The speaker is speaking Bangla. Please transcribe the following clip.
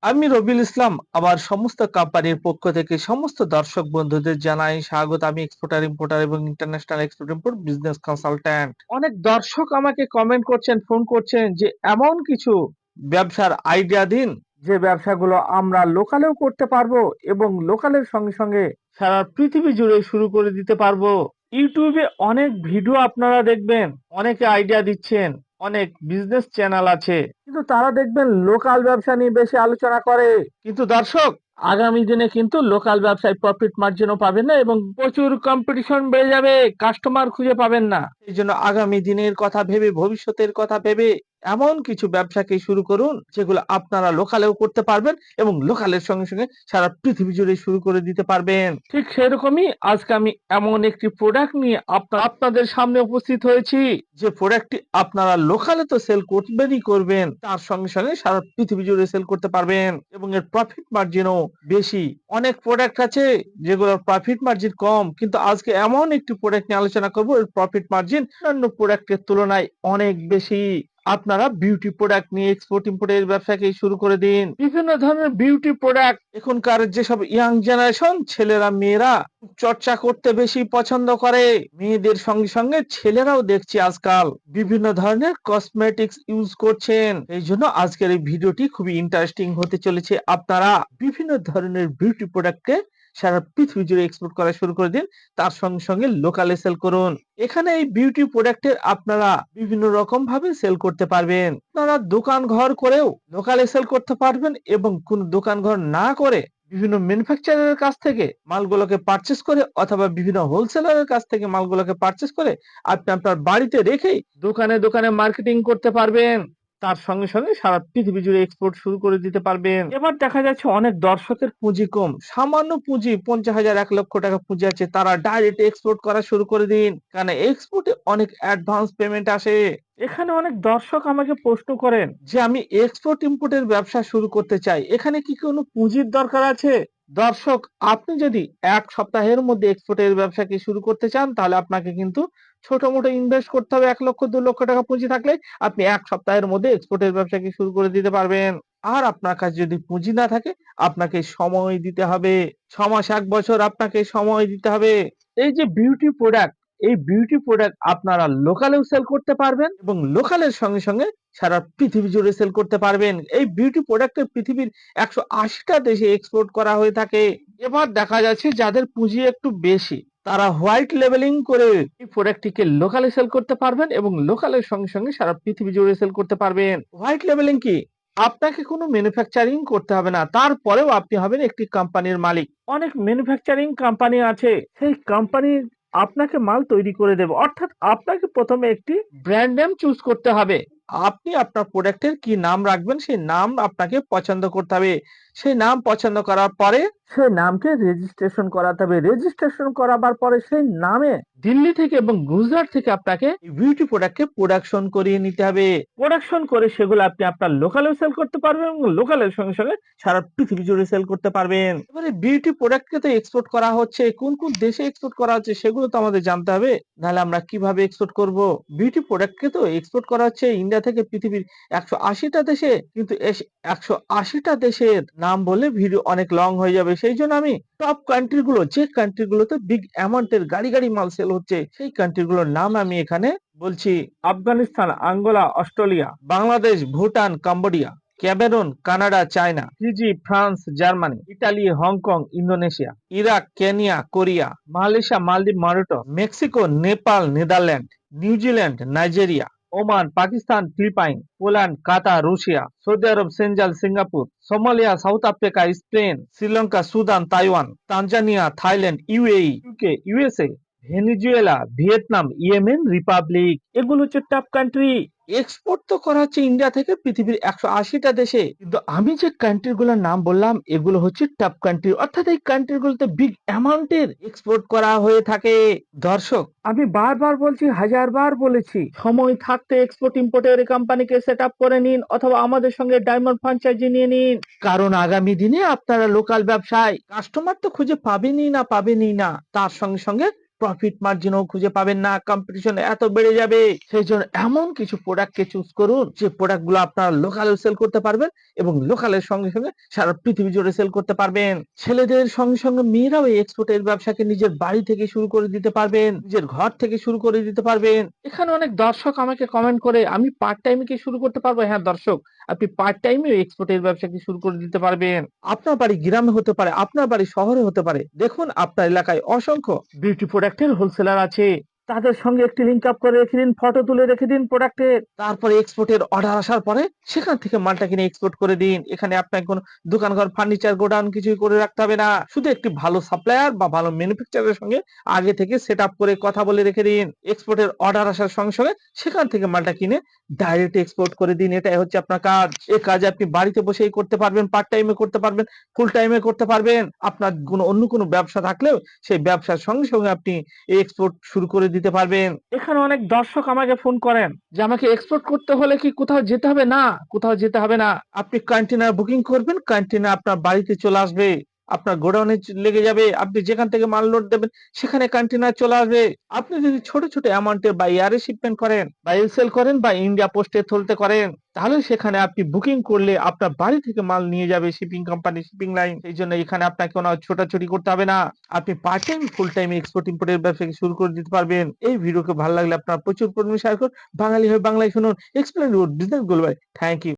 আমি রবিউল ইসলাম আমার সমস্ত কোম্পানির পক্ষ থেকে সমস্ত দর্শক বন্ধুদের জানাই স্বাগত। আমি এক্সপোর্টার, ইম্পোর্টার এবং international export import business consultant. অনেক দর্শক আমাকে কমেন্ট করছেন, ফোন করছেন যে এমন কিছু ব্যবসার আইডিয়া দিন যে ব্যবসাগুলো আমরা লোকালেও করতে পারবো এবং লোকালের সঙ্গে সঙ্গে সারা পৃথিবী জুড়ে শুরু করে দিতে পারবো। ইউটিউবে অনেক ভিডিও আপনারা দেখবেন, অনেকে আইডিয়া দিচ্ছেন, অনেক বিজনেস চ্যানেল আছে, কিন্তু তারা দেখবেন লোকাল ব্যবসা নিয়ে বেশি আলোচনা করে। কিন্তু দর্শক, আগামী দিনে কিন্তু লোকাল ব্যবসায় প্রফিট মার্জিনও পাবেন না এবং প্রচুর কম্পিটিশন বেড়ে যাবে, কাস্টমার খুঁজে পাবেন না। এই জন্য আগামী দিনের কথা ভেবে, ভবিষ্যতের কথা ভেবে এমন কিছু ব্যবসাকে শুরু করুন যেগুলো আপনারা লোকালেও করতে পারবেন এবং লোকালের সঙ্গে সঙ্গে সারা পৃথিবী জুড়ে শুরু করে দিতে পারবেন। ঠিক সেরকমই আজকে আমি এমন একটি প্রোডাক্ট নিয়ে আপনাদের সামনে উপস্থিত হয়েছি যে প্রোডাক্টটি আপনারা লোকালে তো সেল করবেনই করবেন, তার সঙ্গে সঙ্গে সারা পৃথিবী জুড়ে সেল করতে পারবেন এবং এর প্রফিট মার্জিনও বেশি। অনেক প্রোডাক্ট আছে যেগুলোর প্রফিট মার্জিন কম, কিন্তু আজকে এমন একটি প্রোডাক্ট নিয়ে আলোচনা করব এর প্রফিট মার্জিন অন্যান্য প্রোডাক্টের তুলনায় অনেক বেশি। আপনারা বিউটি প্রোডাক্ট নিয়ে এক্সপোর্ট ইম্পোর্টের ব্যবসাকে শুরু করে দিন। বিভিন্ন ধরনের বিউটি প্রোডাক্ট এখনকার যেসব ইয়াং জেনারেশন ছেলেরা মেয়েরা চর্চা করতে বেশি পছন্দ করে, মেয়েদের সঙ্গে সঙ্গে ছেলেরাও দেখছি আজকাল বিভিন্ন ধরনের কসমেটিক্স ইউজ করছেন। এই জন্য আজকের এই ভিডিওটি খুবই ইন্টারেস্টিং হতে চলেছে। আপনারা বিভিন্ন ধরনের বিউটি প্রোডাক্টকে সারা পৃথিবী জুড়ে এক্সপোর্ট করা শুরু করে দিন, তার সঙ্গে সঙ্গে লোকালে সেল করুন। এখানে এই বিউটি প্রোডাক্টের আপনারা বিভিন্ন রকম ভাবে সেল করতে পারবেন। আপনারা দোকান ঘর করেও লোকালে সেল করতে পারবেন এবং কোন দোকান ঘর না করে বিভিন্ন ম্যানুফ্যাকচারারের কাছ থেকে মালগুলোকে পারচেস করে অথবা বিভিন্ন হোলসেলারের কাছ থেকে মালগুলোকে পারচেস করে আপনি আপনার বাড়িতে রেখেই দোকানে দোকানে মার্কেটিং করতে পারবেন, তার সঙ্গে সঙ্গে সারা পৃথিবী জুড়ে এক্সপোর্ট শুরু করে দিতে পারবেন। এবার দেখা যাচ্ছে অনেক দর্শকের পুঁজি কম, সামান্য পুঁজি 50,000 1 লক্ষ টাকা পুঁজি আছে, তারা ডাইরেক্ট এক্সপোর্ট করা শুরু করে দিন, কারণ এক্সপোর্টে অনেক অ্যাডভান্স পেমেন্ট আসে। এখানে অনেক দর্শক আমাকে প্রশ্ন করেন যে আমি এক্সপোর্ট ইম্পোর্টের ব্যবসা শুরু করতে চাই, এখানে কি কোনো পুঁজির দরকার আছে? দর্শক, আপনি যদি এক সপ্তাহের মধ্যে এক্সপোর্টের ব্যবসাকে শুরু করতে চান তাহলে আপনাকে কিন্তু ছোট মোটো ইনভেস্ট করতে হবে। 1 লক্ষ 2 লক্ষ টাকা পুঁজি থাকলে আপনি এক সপ্তাহের মধ্যে এক্সপোর্টের ব্যবসাকে শুরু করে দিতে পারবেন। আর আপনার কাছে যদি পুঁজি না থাকে আপনাকে সময় দিতে হবে, 6 মাস 1 বছর আপনাকে সময় দিতে হবে। এই যে বিউটি প্রোডাক্ট, এই বিউটি প্রোডাক্ট আপনারা লোকালেও সেল করতে পারবেন এবং লোকালের সঙ্গে সঙ্গে সারা পৃথিবী জুড়ে সেল করতে পারবেন। এই বিউটি প্রোডাক্টের পৃথিবীর 180টা দেশে এক্সপোর্ট করা হয়ে থাকে। এবার দেখা যাচ্ছে যাদের পুঁজি একটু বেশি তারা হোয়াইট লেবেলিং করে এই প্রোডাক্টটিকে লোকালে সেল করতে পারবেন এবং লোকালের সঙ্গে সঙ্গে সারা পৃথিবী জুড়ে সেল করতে পারবেন। হোয়াইট লেবেলিং কি? আপনাকে কোনো ম্যানুফ্যাকচারিং করতে হবে না, তারপরেও আপনি হবেন একটি কোম্পানির মালিক। অনেক ম্যানুফ্যাকচারিং কোম্পানি আছে, সেই কোম্পানি আপনাকে মাল তৈরি করে দেবে, অর্থাৎ আপনাকে প্রথমে একটি ব্র্যান্ড নেম চুজ করতে হবে। আপনি আপনার প্রোডাক্টের কি নাম রাখবেন সেই নাম আপনাকে পছন্দ করতে হবে। সেই নাম পছন্দ করার পরে সেই নামকে রেজিস্ট্রেশন করাতে হবে। রেজিস্ট্রেশন করাবার পরে সেই নামে দিল্লি থেকে এবং গুজরাট থেকে আপনাকে বিউটি প্রোডাক্টকে প্রোডাকশন করিয়ে নিতে হবে। প্রোডাকশন করে সেগুলো আপনি আপনার লোকালেও সেল করতে পারবেন এবং লোকালের সঙ্গে সঙ্গে সারা পৃথিবী জুড়ে সেল করতে পারবেন। এবারে বিউটি প্রোডাক্টকে তো এক্সপোর্ট করা হচ্ছে, কোন কোন দেশে এক্সপোর্ট করা হচ্ছে সেগুলো তো আমাদের জানতে হবে, নাহলে আমরা কিভাবে এক্সপোর্ট করব? বিউটি প্রোডাক্টকে তো এক্সপোর্ট করা হচ্ছে ইন্ডিয়া থেকে পৃথিবীর 180টা দেশে, কিন্তু 180টা দেশের নাম বলে ভিডিও অনেক লং হয়ে যাবে। সেই জন্য আমি টপ কান্ট্রি গুলো, যে কান্ট্রি গুলোতে বিগ অ্যামাউন্টের গাড়ি গাড়ি মাল সেল হচ্ছে সেই কান্ট্রি গুলোর নাম আমি এখানে বলছি। Afghanistan, Angola, Australia, Bangladesh, Bhutan, Cambodia, Cameroon, Canada, China, Fiji, France, Germany, Italy, Hong Kong, Indonesia, Iraq, Kenya, Korea, Malaysia, Maldives, Morocco, Mexico, Nepal, Netherland, New Zealand, Nigeria, Oman, Pakistan, Philippine, Poland, Qatar, Russia, Saudi Arabia, Senegal, Singapore, Somalia, South Africa, Spain, Sri Lanka, Sudan, Taiwan, Tanzania, Thailand, UAE, UK, USA, Venezuela, Vietnam, Yemen, republic, এগুলো হচ্ছে টপ কান্ট্রি। এক্সপোর্ট তো করা হচ্ছে ইন্ডিয়া থেকে পৃথিবীর 180টা দেশে, কিন্তু আমি যে কান্ট্রি গুলোর নাম বললাম এগুলো হচ্ছে টপ কান্ট্রি, অর্থাৎ এই কান্ট্রি গুলোতে বিগ অ্যামাউন্টের এক্সপোর্ট করা হয়ে থাকে। দর্শক, আমি বারবার বলছি, হাজারবার বলেছি, সময় থাকতে এক্সপোর্ট ইম্পোর্টের কোম্পানিকে সেট আপ করে নিন অথবা আমাদের সঙ্গে ডায়মন্ড ফ্র্যাঞ্চাইজি নিয়ে নিন, কারণ আগামী দিনে আপনারা লোকাল ব্যবসায় কাস্টমার তো খুঁজে পাবেনই না, তার সঙ্গে সঙ্গে প্রফিট মার্জিনও খুঁজে পাবেন না। কম্পিটিশন এত বেড়ে যাবে। সেইজন্য এমন কিছু প্রোডাক্টকে চুজ করুন যে প্রোডাক্টগুলো আপনারা লোকালেও সেল করতে পারবেন এবং লোকালের সঙ্গে সারা পৃথিবী জুড়ে সেল করতে পারবেন। ছেলেদের সঙ্গে মেয়েরাও এই এক্সপোর্টের ব্যবসাকে নিজের বাড়ি থেকে শুরু করে দিতে পারবেন, নিজের ঘর থেকে শুরু করে দিতে পারবেন। এখানে অনেক দর্শক আমাকে কমেন্ট করে, "আমি পার্ট টাইমে কি শুরু করতে পারবো?" হ্যাঁ দর্শক, আপনি পার্ট টাইমেও এক্সপোর্টের ব্যবসা কি শুরু করে দিতে পারবেন। আপনার বাড়ি গ্রামে হতে পারে, আপনার বাড়ি শহরে হতে পারে। দেখুন আপনার এলাকায় অসংখ্য বিউটি প্রোডাক্টের হোলসেলার আছে। তাদের সঙ্গে একটি লিংক আপ করে রেখে দিন, ফটো তুলে রেখে দিন প্রোডাক্টের। তারপরে এক্সপোর্টের অর্ডার আসার পরে সেখান থেকে মালটা কিনে এক্সপোর্ট করে দিন। এখানে আপনাকে কোনো দোকানঘর, ফার্নিচার, গোডাউন কিছুই করে রাখতে হবে না। শুধু একটি ভালো সাপ্লায়ার বা ভালো ম্যানুফ্যাকচারারের সঙ্গে আগে থেকে সেটআপ করে কথা বলে রেখে দিন। এক্সপোর্টের অর্ডার আসার সঙ্গে সেখান থেকে মালটা কিনে ডাইরেক্ট এক্সপোর্ট করে দিন। এটাই হচ্ছে আপনার কাজ। এই কাজ আপনি বাড়িতে বসেই করতে পারবেন, পার্ট টাইমে করতে পারবেন, ফুল টাইমে করতে পারবেন। আপনার অন্য কোনো ব্যবসা থাকলেও সেই ব্যবসার সঙ্গে আপনি এক্সপোর্ট শুরু করে দিতে পারবেন। এখানে অনেক দর্শক আমাকে ফোন করেন যে আমাকে এক্সপোর্ট করতে হলে কি কোথাও যেতে হবে? না, কোথাও যেতে হবে না। আপনি কন্টেইনার বুকিং করবেন, কন্টেইনার আপনার বাড়িতে চলে আসবে। আপনার গোডাউনে লেগে যাবে। আপনি যেখান থেকে মাল লোড দেবেন সেখানে কন্টেইনার চলে আসবে। আপনি যদি ছোট অ্যামাউন্টের বা এয়ারে শিপমেন্ট করেন বা এলসেল করেন বা ইন্ডিয়া পোস্টের থ্রুতে করেন, তাহলে সেখানে আপনি বুকিং করলে আপনার বাড়ি থেকে মাল নিয়ে যাবে শিপিং কোম্পানি, শিপিং লাইন। এইজন্য এখানে আপনাকে কোনো ছোটাছুটি করতে হবে না। আপনি part time, full time export ইম্পোর্টের ব্যবসা শুরু করে দিতে পারবেন। এই ভিডিওকে ভালো লাগলে আপনারা প্রচুর পরিমাণে শেয়ার করুন। বাঙালি হয়ে বাংলায় শুনুন। Explain business global. Thank you.